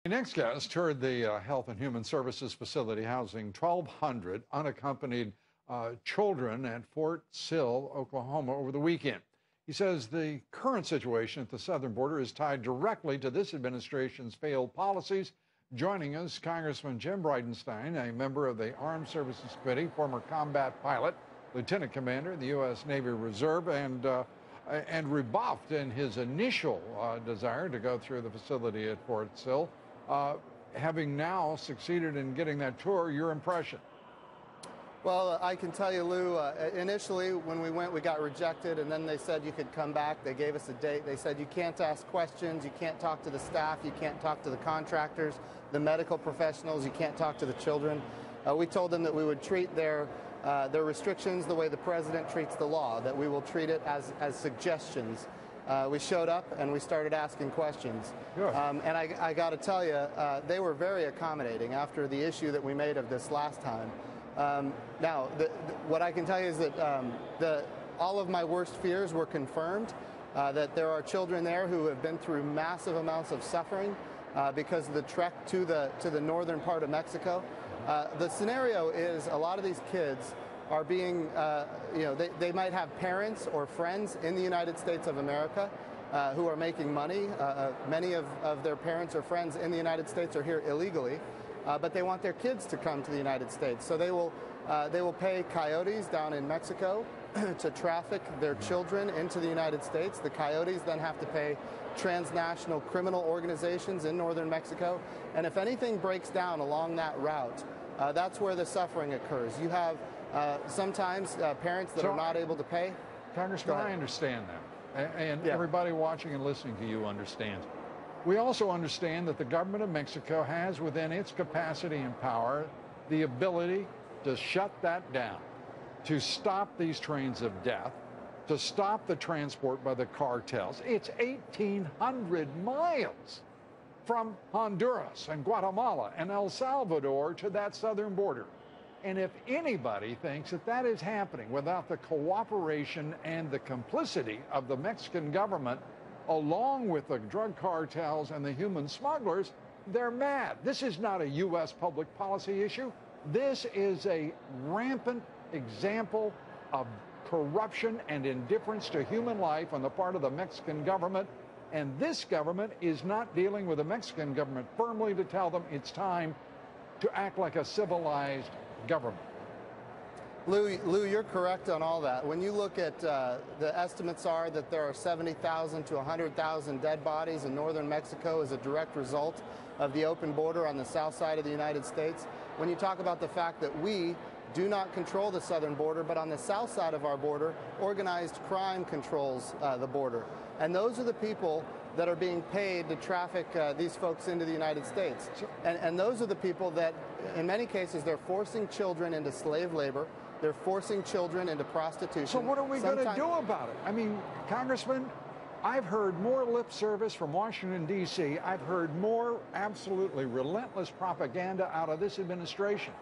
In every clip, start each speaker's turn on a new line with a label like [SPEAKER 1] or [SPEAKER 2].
[SPEAKER 1] Next guest toured the Health and Human Services facility housing 1,200 unaccompanied children at Fort Sill, Oklahoma, over the weekend. He says the current situation at the southern border is tied directly to this administration's failed policies. Joining us, Congressman Jim Bridenstine, a member of the Armed Services Committee, former combat pilot, lieutenant commander in the U.S. Navy Reserve, and rebuffed in his initial desire to go through the facility at Fort Sill. Having now succeeded in getting that tour, your impression?
[SPEAKER 2] Well, I can tell you, Lou, initially when we went, we got rejected, and then they said you could come back. They gave us a date. They said you can't ask questions, you can't talk to the staff, you can't talk to the contractors, the medical professionals, you can't talk to the children. We told them that we would treat their restrictions the way the president treats the law, that we will treat it as suggestions. We showed up and we started asking questions. And I got to tell you, they were very accommodating after the issue that we made of this last time. Now, what I can tell you is that all of my worst fears were confirmed, that there are children there who have been through massive amounts of suffering because of the trek to the northern part of Mexico. The scenario is a lot of these kids are being, they might have parents or friends in the United States of America who are making money. Many of their parents or friends in the United States are here illegally, but they want their kids to come to the United States. So they will pay coyotes down in Mexico to traffic their children into the United States. The coyotes then have to pay transnational criminal organizations in northern Mexico. And if anything breaks down along that route, that's where the suffering occurs. You have sometimes parents that are not able to pay.
[SPEAKER 1] Congressman, I understand that. And everybody watching and listening to you understands. We also understand that the government of Mexico has within its capacity and power the ability to shut that down, to stop these trains of death, to stop the transport by the cartels. It's 1,800 miles from Honduras and Guatemala and El Salvador to that southern border. And if anybody thinks that that is happening without the cooperation and the complicity of the Mexican government, along with the drug cartels and the human smugglers, they're mad. This is not a U.S. public policy issue. This is a rampant example of corruption and indifference to human life on the part of the Mexican government. And this government is not dealing with the Mexican government firmly to tell them it's time to act like a civilized government.
[SPEAKER 2] Lou, you're correct on all that. When you look at the estimates are that there are 70,000 to 100,000 dead bodies in northern Mexico as a direct result of the open border on the south side of the United States. When you talk about the fact that we do not control the southern border, but on the south side of our border, organized crime controls the border. And those are the people that are being paid to traffic these folks into the United States. And those are the people that, in many cases, they're forcing children into slave labor. They're forcing children into prostitution.
[SPEAKER 1] So what are we going to do about it? I mean, Congressman, I've heard more lip service from Washington, D.C. I've heard more absolutely relentless propaganda out of this administration.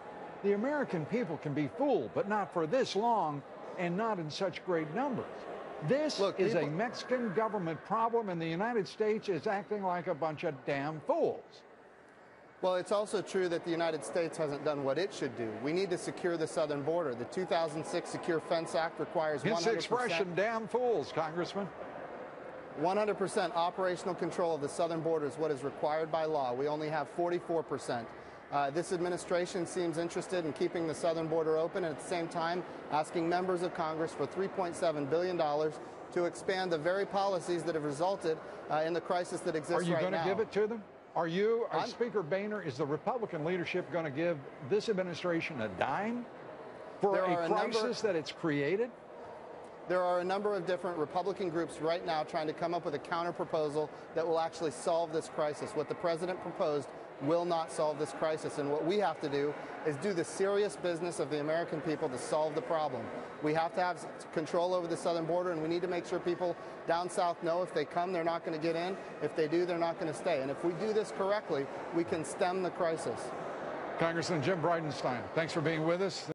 [SPEAKER 1] The American people can be fooled, but not for this long and not in such great numbers. This is a Mexican government problem, and the United States is acting like a bunch of damn fools.
[SPEAKER 2] Well, it's also true that the United States hasn't done what it should do. We need to secure the southern border. The 2006 Secure Fence Act requires 100%.
[SPEAKER 1] It's the expression, damn fools, Congressman.
[SPEAKER 2] 100% operational control of the southern border is what is required by law. We only have 44%. This administration seems interested in keeping the southern border open and at the same time asking members of Congress for $3.7 billion to expand the very policies that have resulted in the crisis that exists right now.
[SPEAKER 1] Are you going to give it to them? Are you, Speaker Boehner, is the Republican leadership going to give this administration a dime for a crisis that it's created?
[SPEAKER 2] There are a number of different Republican groups right now trying to come up with a counterproposal that will actually solve this crisis. What the president proposed will not solve this crisis, and what we have to do is do the serious business of the American people to solve the problem. We have to have control over the southern border, and we need to make sure people down south know if they come, they're not going to get in. If they do, they're not going to stay. And if we do this correctly, we can stem the crisis.
[SPEAKER 1] Congressman Jim Bridenstine, thanks for being with us.